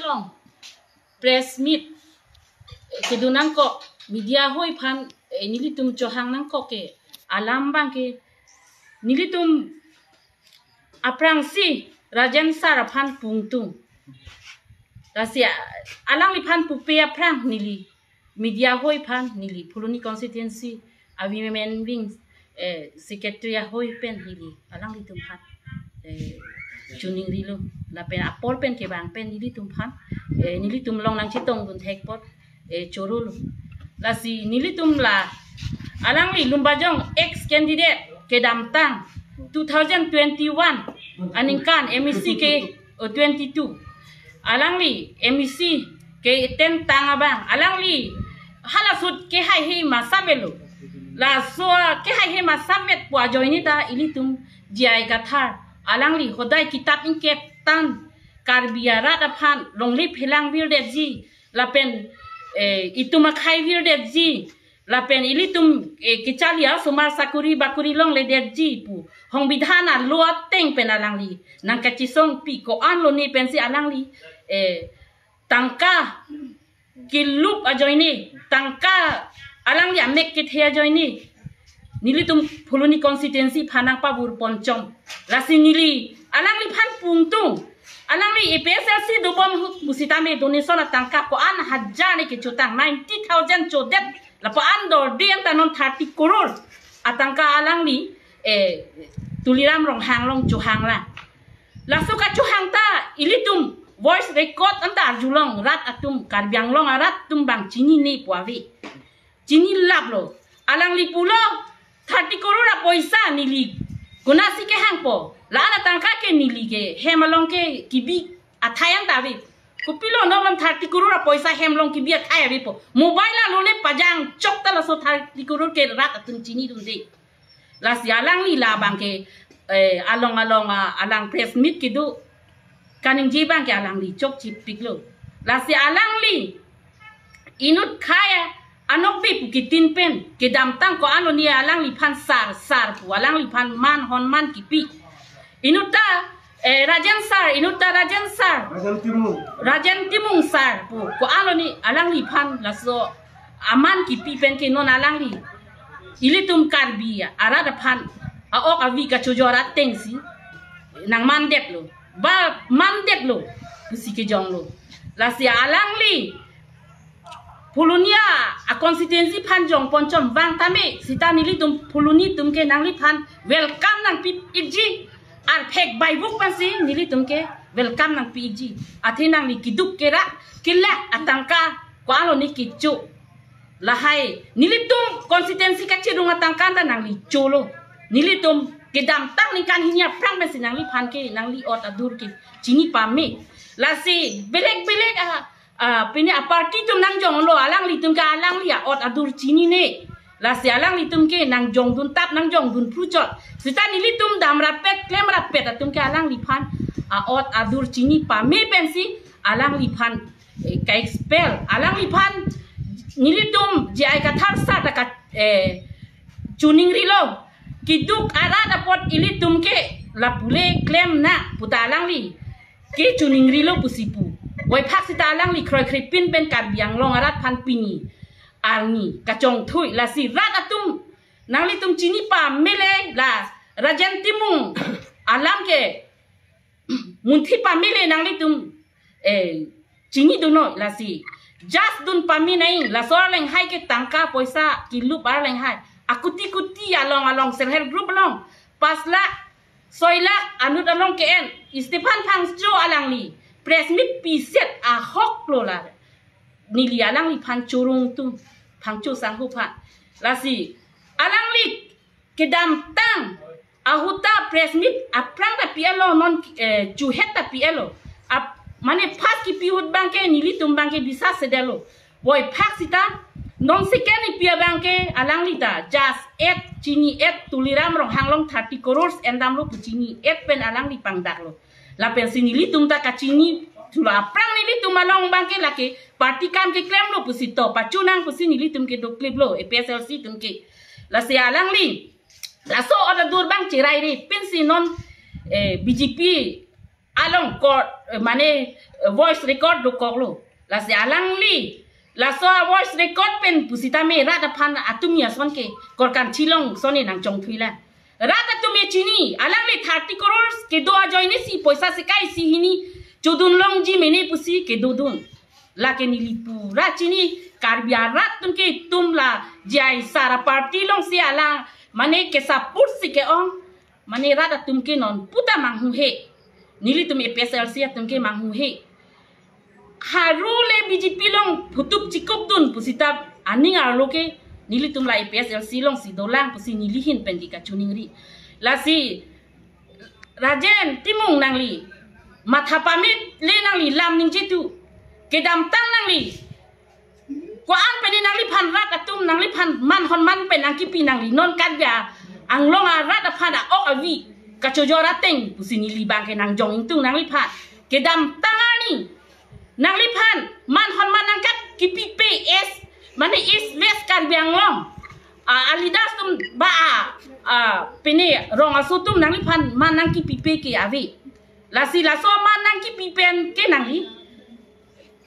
long press meet kedu nang ko media hoi phan nilitum johang nang ko ke alam bang ke nilitum aprang si rajan sar phan pungtung rasia alang li phan pupe aprang nili media hoi phan nili Puluni constituency women wing secretary hoi pen nili alang li tum phan chuning rilo la pen apol pen ke bang pen nili tum phan nili tum long nang chitong dun thek pot chorul la si nili tum la alang li lumbajong ex candidate ke dam tang 2021 aningkan MEC ke 22 alang li MEC ke ten tang abang alang li halasut ke hai he masabelo la so ke hai he masabet po joini ta ilitum jiai gathar alang li hodai kitab ingkep tan karbiara da phan longli phelang wir de ji la pen ituma khai wir de ji la pen ilitum kichalia sumar sakuri bakuri long le de ji pu hong bidhana luat teng pen alang li nang kachisong pi ko an lo ni pen si alang li tangka kilup ajoini tangka alang li amek ke thea joini nilitum Puluni constituency phanang pabur ponchom lasi nili alang li phan pungtung alang li EPSLC dubom busitame donation tangka ko an hajar ni ke chutang 90,000 chodet la pa an dor diem tanon 30 crore atangka alang li tuliram rong hang long chuhang la suka chuhang ta ilitum voice record antar julong rat atum karbiang long arat tumbang chini ni puawi chini lablo alang li pulo 30 crore poisa nili gunasi ke hang po la na tangka ke nili ke hemalong ke kibi athayang dawi kupilo nomam 30 crore poisa hemlong kibi athayawi po mobile la lole pajang chok ta la so 30 crore ke rat atum chini dun de la si alang li la bang ke along alang press meet kidu kaning jibang ke alang li chok chip piklo la si alang li inut khaya anok bi pukitin pen ke dam tang ko ano ni alang li phan sar pu alang li phan man hon man kipi inuta rajan sar rajan timung sar pu ko ano ni alang li phan la so aman kipi pen ke non alang li ilitum karbiya arada phan aok avi ka chojora tengsi nang mandek lo ba mandek lo si ke jong lo la si alang li Pulunia a constituency phan jong ponchom wang tame sita nili tum Puluni tum ke nang li phan welcome nang pi iji ar phek bai buk pasi nili tum ke welcome nang pi iji athi nang li kiduk kera killa atangka ko alo ni kichu lahai nili tum constituency ka chirung atangka ta nang li cholo nili tum ke dam tang ni kan hinya prang pasi nang li phan ke nang li ot adur ke chini pame la si belek pini a party tum nang jong lo alang li tum ka alang li ot adur chini ne la si alang li tum ke nang jong dun tap nang jong dun pruchot sita ni li tum dam rapet klem rapet atum ke alang li phan a ot adur chini pa me pensi alang li phan ka expel alang li phan ni li tum jai ka thar sa ta ka chuning rilo kiduk ara da pot ili tum ke la pule klem na puta alang li ke chuning rilo pusipu Wai pak sita alang li kroy kripin pen karbiang long arat pan pini arni kacong thui la si rat atum nang li tum chini pa mele la rajan timung alam ke munthi pa mele nang li tum chini duno la si just dun pa mi nai la so leng hai ke tangka poisa kilu par leng hai akuti along self help group along pasla soila anut along ke en Stefan Pangjo alang li press meet pi set a hok lo la nili alang li phan churung tum phangchu sang hu pha la si alang li kedam tang ahuta press meet a prang da pielo non chu het da pielo a mane phas ki pi hut bangke nili tum bangke bisa sedelo boy phak sita non sekeni pia bangke alang li ta just et chini et tuliram rong hanglong 30 crores endam lo chini et pen alang li pangdak lo la pensini li tum ta kachini tula prang ni li tum along bangke la ke party kam ke klem lo pusito pachunang pusini li tum ke do clip lo EPSLC tum ke la se alang li la so oda dur bang chirai ri pinsi non BJP along court mane voice record do koklo la si alang li la so voice record pen pusita me rada phan atumia son ke korkan chilong sone nang chong thuila rada tumi chini alang li 30 crores ke do joine si paisa se kai si hini chudun long ji mene pusi ke dudun la ke nili pura chini karbia rat tum ke tum la jai sara party long si alang mane ke sapur si ke ong mane rada tum ke non puta manghu he nili tum EPSLC tum ke manghu he harule BJP long putup cikup dun pusita aning arloke nili tum la EPSLC long si dolang pusi nili hin pendika chuningri la si rajen timung nangli matha pamit le nangli lam ning jitu kedam tang nangli ko an peni nangli phan rat atum nangli phan man hon man pen ang kipi nangli non kadya ang longa rat phan a ok avi kachojora teng pusi nili bang ke nang jong tung nangli phan kedam tangani nangli phan man hon man angkat kipi PS mane is west karbiang long alidas tum ba pene rong asutum nangli phan man nang kipi pe ke avi la si la so man nang kipi pen ke nangli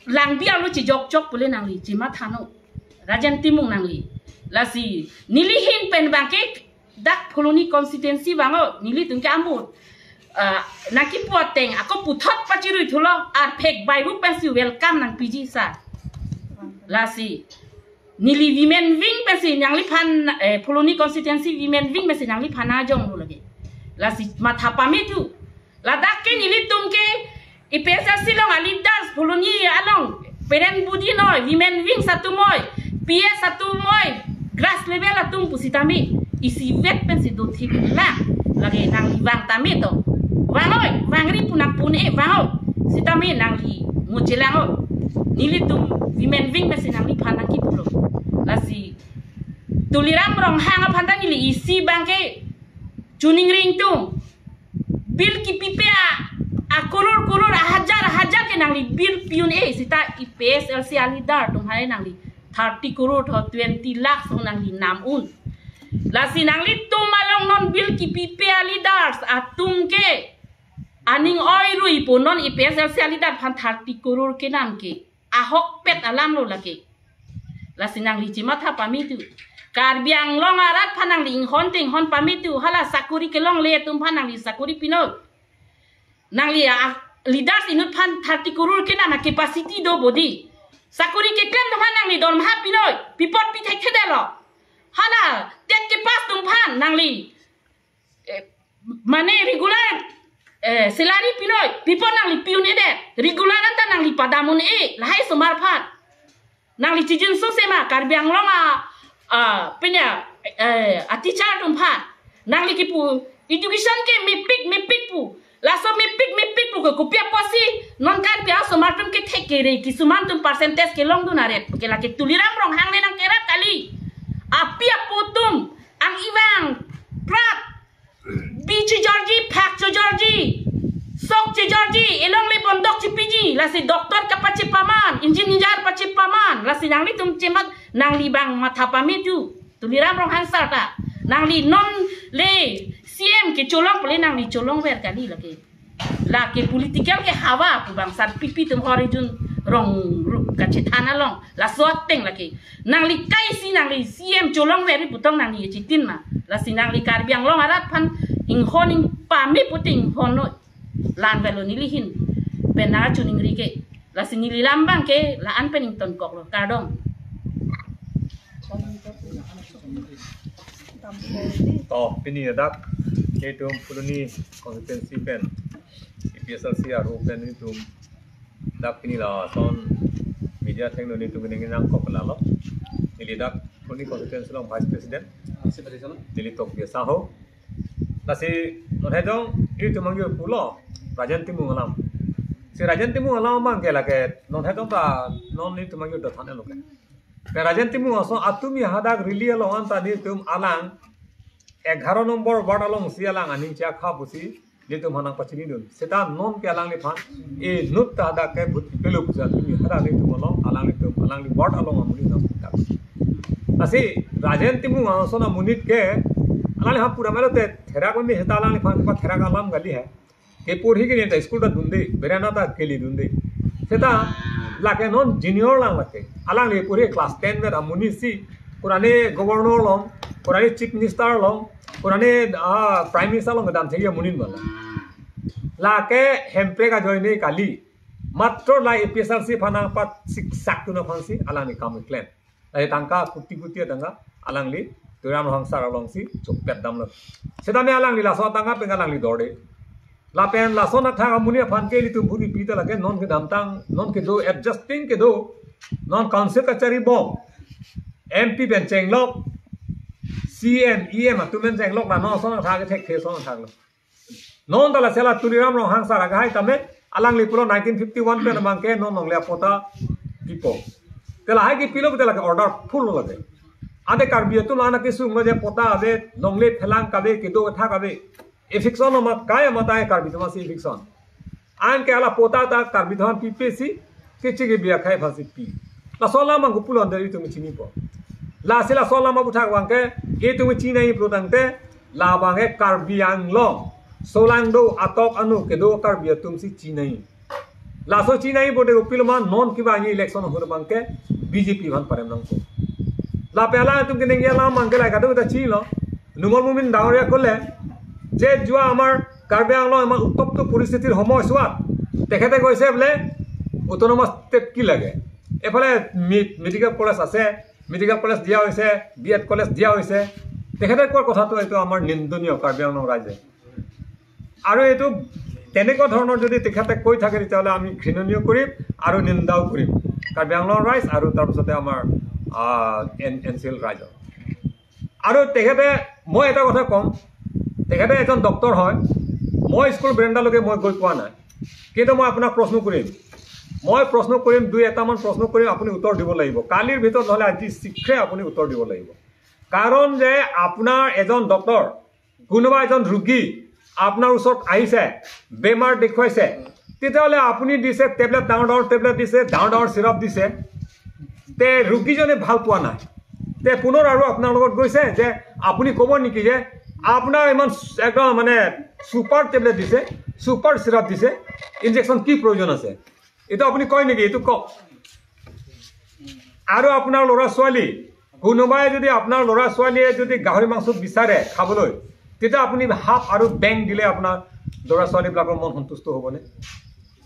lang bia lu ci jok jok pule nangli ci mathano rajan timung nangli la si nili hin pen bangke dak poloni constituency bango nili tung ke ambut naki poteng ako puthot pachiru thulo ar phek bai ru pensi welcome nang PG sa la si nili women wing pensi nangli phan poloni constituency women wing pensi nangli phana jong lu lage la si matha pamitu la dak ke nili tung ke EPSLC long alidas poloni along peren budi noi women wing satu moy PS satu moy grass level atung pusitami isi vet pensi do thik la lagi nang wang tami to wangoi wangri punak pune wangau sitami nang li mujelango nili tum women wing pensi nang li phanaki pulo lasi tuliram rong hang phanda nili isi bangke chuning ring tu bil ki pipea koror hajar ke nangli bil piun sita EPSLC alidar tung hai nangli 30 crore tho 20 lakh song nangli nam un la si nangli tum malong non bil ki pipe alidar atum ke aning oi rui po non EPSLC alidar phan 30 crore ke nam ke ahok pet alam lo lake la si nangli chima tha pamitu karbiang long arat phanang ling hon ting hon pamitu hala sakuri ke long le tum phanang li sakuri pino nangli leaders inut phan 30 crore ke na capacity do body sakuri ke klem phan nangli don ha pinoi pipot pi thek thedelo hala tet ke pas tum phan nangli mane regular salary pinoi pipot nangli piun ede regular anta nangli padamun lahai somar phan nangli chijin so sema karbiang longa penya atichar tum phan nangli ki pu education ke mepik pu laso mepik pu ko pia posi non kan pia so martum ke thekere ki suman tum percentage ke long dunare ke la ke tuliram rong hang le nang kerap kali apia putum ang iwang prat bichi Georgi phak Georgi sok Georgi elong le bondok cipiji la si doktor kapaci paman engineer paci paman la si nang li tum cemat nang li bang matha pamitu tuliram rong hang sarta nang li non le CM ke colong pole nang li colong wer kali lagi la ke political ke hawa pu bang sar pipi tum horizon rong ka chithana long la sot teng lagi nang li kai si nang li CM colong wer putong nang li chitin ma la si nang li karbiang long arat phan ing honing pami puting hono lan velo nilihin penar chuning ri ke la si nili lambang ke la an pening ton kok lo kardong to pini dak ke tum puluni constituency pen EPSLC aro pen ni tum dak pini la son media technology tum ni nang kok la lo ili dak puluni constituency long vice president dili tok biasa ho la si non hedong itu mangyo pulo rajan timung alam si rajan timung alam mang ke la ke non hedong ta non ni tum mangyo do thane lo ke rajan timung aso atumi hadak rili lo anta ni tum alang 11 নম্বর বড়ালং সিয়ালাং আনিং চা খাপুসি লিতু মানাং পাচিনি দুন সেটা non কে আলাং লিফান এ Nut তাদা কে ভুত পেলো পুজা তুমি হারা লিতু মলং আলাং লিতু বড়ালং আমুনি নাম তা আসি রাজেন তিমু আসনা মুনিত के আলাং হা পুরা মেলতে থেরা কমি হেতা আলাং লিফান পা থেরা কালাম গালি है ke purhi ke ni ta school ta dundi berana ta keli dundi seta lake non junior lang lake alang le purhi class 10 me amuni si kurane governor long kurane chief minister long kurane prime minister long dam thegi munin bala lake hempre ka joine kali matro la APSLC phana pat siksak tu na phansi alang ni kam clan ai tangka kuti tangka alang li turam rong sar long si chopet dam lo seta me alang li la so tangka pe alang li dorde la pen la so na tha amuni phan ke li tu buri pita lage non ke dam tang non ke do adjusting ke do non council kachari bom MP ben cheng lok CM EM tu men cheng lok la no so na tha ke thek the so na tha lo non ta la sela turam rong hang sar ga hai tame alang li pulo 1951 pe namang ke non nong le pota pipo tela hai ki pilo tela ke order full lage ade karbi tu lana ke sung je pota ave nong le phelang kabe ke do tha kabe e fiction ma kay mata e karbi ma si fiction an ke ala pota ta karbi thon PPC ke chi ke bia khai phasi pi la sola ma gupulo ndari tu mi chini po la sela sola ma butha wang ke e tu mi chini pro tangte la bang e karbi ang long solangdo atok anu kedo karbi tum si chinai laso chinai bode upilma non ki bangi election hor bangke BJP ban parem nang ko la pela tum ke ngia la mangela ka do ta chilo numol mumin daoria kole je jua amar karbi anglo amar uttopto poristitir homoy swat dekhete koise bole autonomous step ki lage efale medical college ase medical college dia hoise BEd college dia hoise dekhete kor kotha to eto amar nindoniyo karbi anglo raje আৰু এটো তেনেকুৱা ধৰণৰ যদি তেখেতে কৈ থাকে তেতিয়াহ'লে আমি ঘৃণনীয় কৰিম আৰু নিন্দাও কৰিম কাৰ্বি আংলং ৰাইজ আৰু তাৰপিছতে আমাৰ এনচিএল ৰাইজৰ আৰু তেখেতে মই এটা কথা কম তেখেতে এজন ডক্টৰ হয় মই স্কুল ব্ৰেণ্ডালৈকে মই গৈ পোৱা নাই কিন্তু মই আপোনাক প্ৰশ্ন কৰিম দুই এটামান প্ৰশ্ন কৰিম আপুনি উত্তৰ দিব লাগিব কালিৰ ভিতৰত নহ'লে আজি শীঘ্ৰে আপুনি উত্তৰ দিব লাগিব কাৰণ যে আপোনাৰ এজন ডক্টৰ কোনোবা এজন ৰোগী আপনাৰ ওচৰত আহিছে বেমাৰ দেখুৱাইছে তেতিয়াহ'লে আপুনি দিছে টেবলেট ডাঙৰ টেবলেট দিছে ডাঙৰ সিৰাপ দিছে তে ৰোগীজনে ভাল পোৱা নাই তে পুনৰ আৰু আপোনাৰ লগত গৈছে যে আপুনি ক'ব নেকি যে আপোনাৰ ইমান একদম মানে সুপাৰ টেবলেট দিছে সুপাৰ সিৰাপ দিছে ইনজেকশ্যন কি প্ৰয়োজন আছে এইটো আপুনি কয় নেকি এইটো কওক আৰু আপোনাৰ ল'ৰা ছোৱালী কোনোবাই যদি আপোনাৰ ল'ৰা ছোৱালীয়ে যদি গাহৰি মাংস বিচাৰে খাবলৈ তেতিয়া আপুনি হাফ আৰু বেং দিলে আপোনাৰ ল'ৰা ছোৱালীবিলাকৰ মন সন্তুষ্ট হ'বনে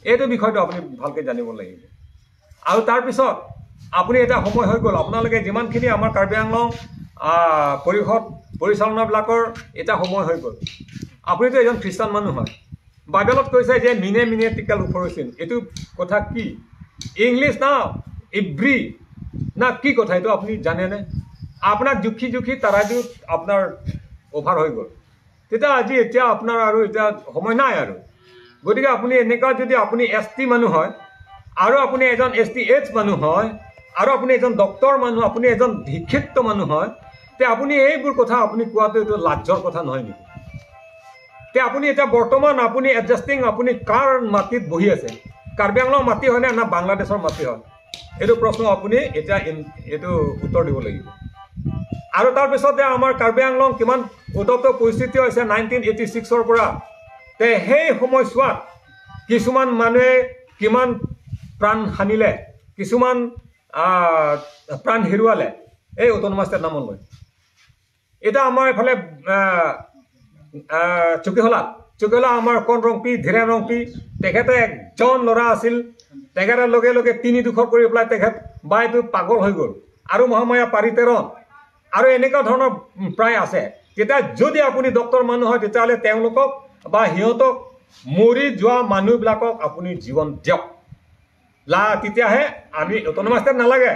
এইটো বিষয়টো আপুনি ভালকৈ জানিব লাগিব আৰু তাৰপিছত আপুনি এটা সময় হৈ গ'ল আপোনালোকে যিমানখিনি আমাৰ কাৰ্বি আংলং পৰিষদ পৰিচালনাবিলাকৰ এটা সময় হৈ গ'ল আপুনিতো এজন খ্ৰীষ্টান মানুহ হয় বাইবেলত কৈছে যে মিনে টিকা লুফৰচিন এইটো কথা কি ইংলিছ না ইব্ৰী না কি কথা এইটো আপুনি জানেনে আপোনাক জুখি তাৰাজু আপোনাৰ অভাৰ হৈ গ'ল তেতিয়া আজি এতিয়া আপোনাৰ আৰু এতিয়া সময় নাই আৰু গতিকে আপুনি এনেকুৱা যদি আপুনি ST মানুহ হয় আৰু আপুনি এজন STH মানুহ হয় আৰু আপুনি এজন ডক্টৰ মানুহ আপুনি এজন শিক্ষিত মানুহ হয় তে আপুনি এইবোৰ কথা আপুনি কোৱাটো এইটো লাজৰ কথা নহয় নেকি তে আপুনি এটা বৰ্তমান আপুনি এডজাষ্টিং আপুনি কাৰ মাটিত বহি আছে কাৰ্বি আংলং মাটি হয় না বাংলাদেশৰ মাটি হয় এইটো প্ৰশ্ন আপুনি এতিয়া এইটো উত্তৰ দিব লাগিব আৰু তাৰপিছতে আমাৰ কাৰ্বি আংলং কিমান উত্তপ্ত পৰিস্থিতি হৈছে 1986 পৰা তে সেই সময়ছোৱাত কিছুমান মানুহে কিমান প্ৰাণ হানিলে কিছুমান প্ৰাণ হেৰুৱালে এই অট'নমাছ ষ্টেট নামত লৈ এটা আমাৰ এফালে চুকিহলা আমাৰ কণ ৰংপি ধীৰেণ ৰংপি তেখেতে একজন ল'ৰা আছিল তেখেতে লগে তিনি দুখৰ কৰি পেলাই তেখেত বাইটো পাগল হৈ গ'ল আৰু মহামায়া পাৰিতেৰণ আৰু এনেকুৱা ধৰণৰ প্ৰায় আছে তেতিয়া যদি আপুনি ডক্টৰ মানুহ হয় তেতিয়াহ'লে তেওঁলোকক বা সিহঁতক মৰি যোৱা মানুহবিলাকক আপুনি জীৱন দিয়ক তেতিয়াহে আমি অট'নমাছ ষ্টেট নালাগে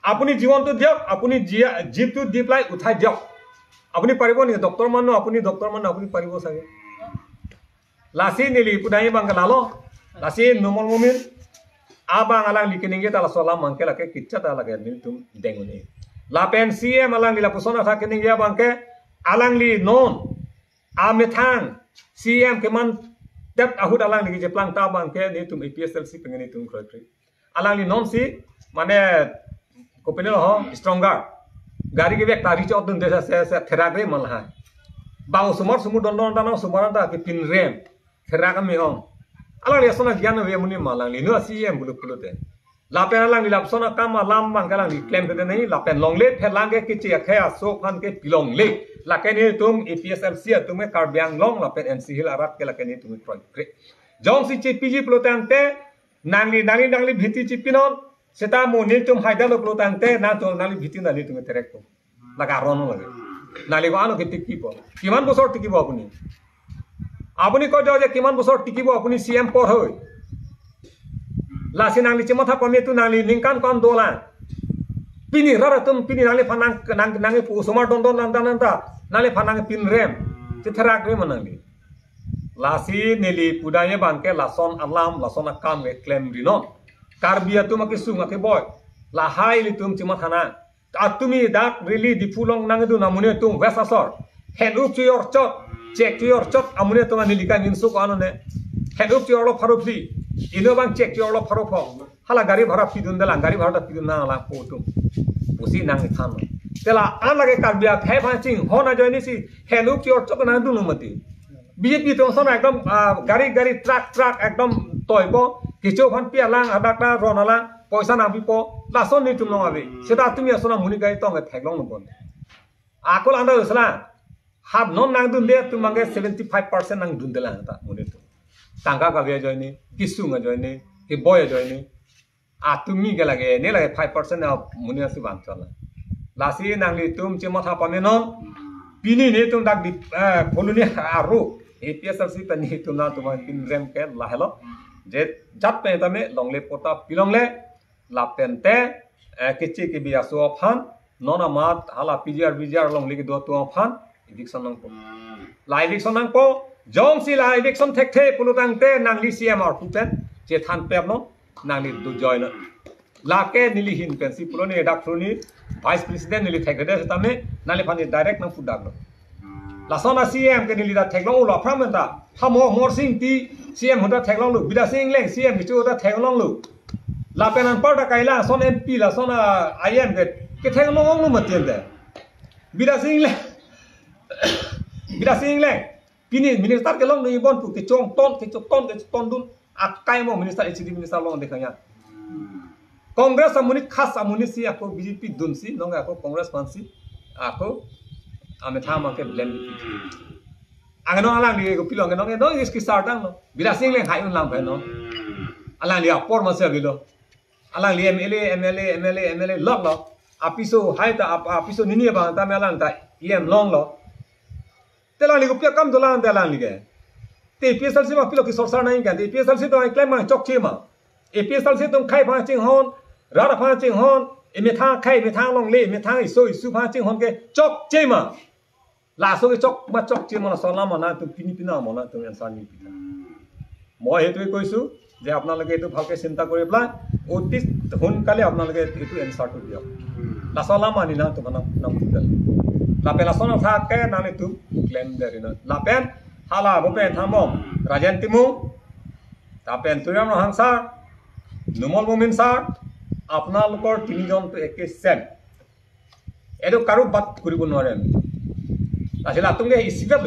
আপুনি জীৱনটো দিয়ক আপুনি জীৱটো দি পেলাই উঠাই দিয়ক আপুনি পাৰিব নেকি ডক্টৰ মানুহ আপুনি পাৰিব চাগে লাচি নিলি পুদাই বাংকা লালো লাচি নমল মুমিন abang alang likiningi tala solam mangke lake kitcha tala ke ni tum denguni la pen CM alang li la pusona tha kiningi bangke alang li non amethang CM keman tep ahud alang li je plang ta bangke ni tum APSLC pengeni tum kroi alang li non si mane kopene ho stronger gari ke bek tari chot dun desa se thera be malha ba sumar sumur don don ta ke pin rem terak kami ong alang dia sona gian we muni malang ni no CM bulu bulu te lapen alang ni lap sona kama lam bang kalang ni claim te nei lapen long le phelang ke kichi khaya so phan ke pilong le laken ni tum EPSLC tum ke karbyang long lapen MC hil arat ke laken ni tum kre jong si chi PG bulu tante nangli bhiti chi pinon seta mo ni tum haidalo bulu tante na to nangli bhiti na ni tum terek to laga rono lage nali ko ano ke tikibo kiman bosor tikibo apuni আপনি কয় যে কিমান বছর টিকিব আপনি CM পর হই লাসি নাংলি চিমথা কমে তু নাংলি নিংকান কন দোলা পিনি রারা তুম পিনি নাংলি ফানাং নাংলি সুমার দন নান্তা নাংলি ফানাং পিন রেম চিথরাক রে মনাংলি লাসি নেলি পুদায়ে বানকে লাসন আলাম লাসন আকাম গে ক্লেম রিনো কারবিয়া তুমাকে সুমাকে বয় লা হাইলি তুম চিমথা না আর তুমি দাক রিলি দিফুলং নাংদু নামুনে তুম ওয়েসাসর হেড উপ টু ইওর চট check to your chot amune to mani lika min su ko anone head up to your farofli ino bang check to your farofo hala gari bhara pidun dela gari bhara pidun na la potum pusi nang than tela an lage karbia khai phaching hona joini si head up to your chot na dunu mati BJP to sona ekdom gari truck ekdom toibo kicho phan pia lang adakta ronala poisa na bipo la son ni tum no abe seta tumi asona muni gai tong ke thaglong no bon akol anda usla hab non nang dun de tu mange 75% nang dun de la ta mune tu tangka ka be joini kisu nga joini ke boy joini a tu mi ga lage ne lage 5% na mune asu ban chola lasi nang li tum che matha pame non pini ne tum dak di poluni aru APSLC ta ni tum na tu ma pin rem ke la hello je jat pe ta me long le pota pilong le la pente kichi ke bi asu phan nona mat hala PGR long le ke do tu phan eviction nang po la eviction nang po jong si la eviction thek the pulutang te nang li CMR pupen che than pep no nang li du join la ke nili hin pen si puloni dak fruni vice president nili thek de ta me nali phani direct nang fu dak no la sona CM ke nili da thek long lo phram ta phamo mor sing ti CM hoda thek long lu bida sing leng CM mi chu da thek long lu la penan par da kaila son MP la sona IM ke thek long lu ma tien de bida sing leng bila sing leng pini minister ke long ni bon pu ke chong ton dun akai mo minister HD minister long dekhanya congress amuni khas amuni si ako BJP dun si nong ako congress pansi ako ame thama ke blend ki angano alang ni ko pilong nong no is ki sartang no bila sing leng hai un lang phe no alang li apor ma se gilo alang li MLA lok lo apiso hai ta apiso nini ba ta me alang ta em long lo telang ligu pia kam dolan telang lige te PSLC ma pilo ki sorsar nahi kan te PSLC to ai claim ma chok che ma PSLC tum khai pha ching hon ra pha ching hon me tha khai me tha long le me tha isu pha ching hon ke chok che ma la so ke chok ma chok che ma sola ma na tum pina ma na tum answer ni pita moi hetu koisu je apnaloke etu bhalke chinta kori pla otis hun kale apnaloke etu answer to diok la sola ma ni na tum nam putal lapen asona tha ke nani tu claim there ino lapen hala bope thamom rajan timu tapen tuyam hangsa numol mumin sar apna lokor tinijon to eke sen edo karu bat koribo nore asila tunge isigat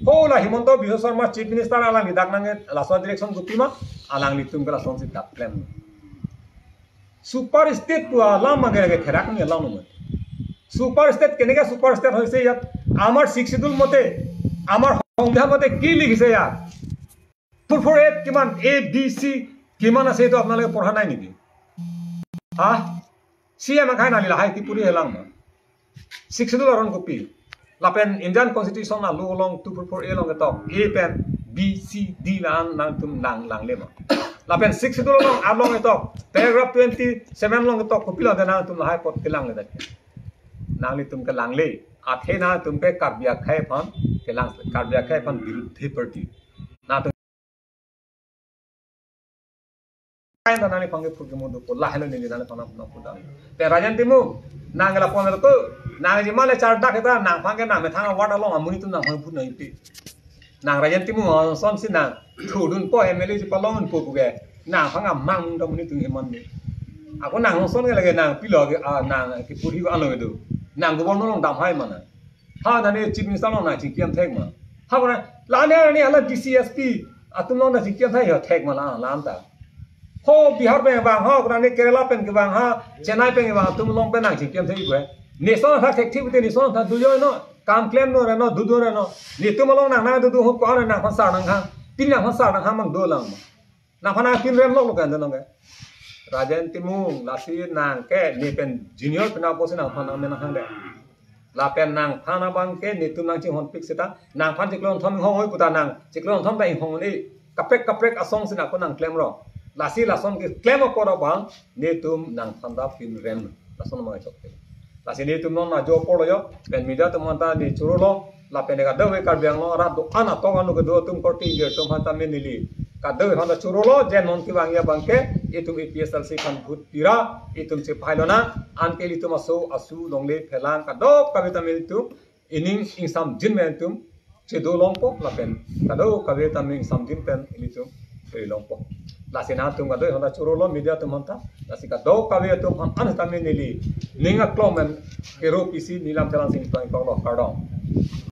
hola himonto biswa sharma chief minister alang dak nange laswa direction gupima alang litum kala sonsi dak claim super state pu lama gere therak ni launu mo super state কেনেকে super state হইছে ইয়াত আমার শিক্ষিতুল মতে আমার সংবিধান মতে কি লিখিছে ইয়াত ফুরফুরেট কিমান ABC কিমান আছে তো আপোনালোকে পঢ়া নাই নেকি হা সিএম খাই নালিলা হাই ত্রিপুরি হেলাং না শিক্ষিতুল অরণ কপি লাপেন ইন্ডিয়ান কনস্টিটিউশন না লো লং 244A লং তো A pen B C D lang nang tum lang lema lapen 62 long along to paragraph 27 long to copy la na tum hai pot tilang le nangli tum ke langle athe na tum ke karbya khai phan ke lang karbya khai phan viruddhe party na tum kai na nani phange phurge modu ko la helo ni na phana na puda te rajan timu nangla ponel ko nang ji male char dak ta nang phange na me thanga wada long amuni tum na phang phun nai pi nang rajan timu son sin na thudun po MLA ji palong po ku ge nang phanga mang dum muni tum heman ni ako nang son ge lage nang pilo ge nang ke puri ko alo do nang gubernur long dam hai mana ha na ne chief minister long na chi kiam thek ma ha ko लाने ने हला DCSP तुम लोग ना सिक्किम था यह ठेक मला लाम ता हो बिहार पे बांग हो ग्राने केरला पे के बांग हा चेन्नई पे के बांग तुम लोग पे ना सिक्किम थे इको नेशनल था एक्टिविटी नेशनल था दुजो नो काम क्लेम नो रे नो दुदो रे नो नि तुम लोग ना दुदो हो कौन ना फसा ना पिन ना फसा ना मंग दो लंग ना फना पिन रेम लोगกันนั่นไงराजन तिमु लासी नांग के नि पेन जूनियर पे ना पोसे ना फना में ना हां दे ला पेन नांग फाना बांग के नि तुम नांग ची होन पिक सेता नांग फान चिक्लोन थम हों होय पुता नांग चिक्लोन थम bai हों नि कप्रेक असोंग सिना को नांग क्लेम रो लासी लासन के क्लेम को रो बांग नि तुम नांग फंदा पिन रेम लासन मा चोके लासी नि तुम ना जो पोलो yo पेन मीडिया तुम ता नि चुरो ला पेन का दवे का बियांग लो रा दो आना तो गानो के दो तुम कोटी जे तुम हाता में निली का दवे हंदा चुरो लो जे नॉन की बांगिया बांके ये तुम APSLC kan भूत पीरा ये तुम से फाइलोना आन के लिए तुम असु लोंगले फेलांग का दो कविता में तुम इनिंग इंसाम जिन में तुम से दो लोंपो लापेन का दो कविता में इंसाम जिन पेन इली तुम से लोंपो लासेना तुम का दो हंदा चुरो लो मीडिया तुम हंता लासी का दो कविता तुम हम अन तमें निली निंगा क्लोमन के रो पीसी नीलाम चलान सिंह तो लो कार्डो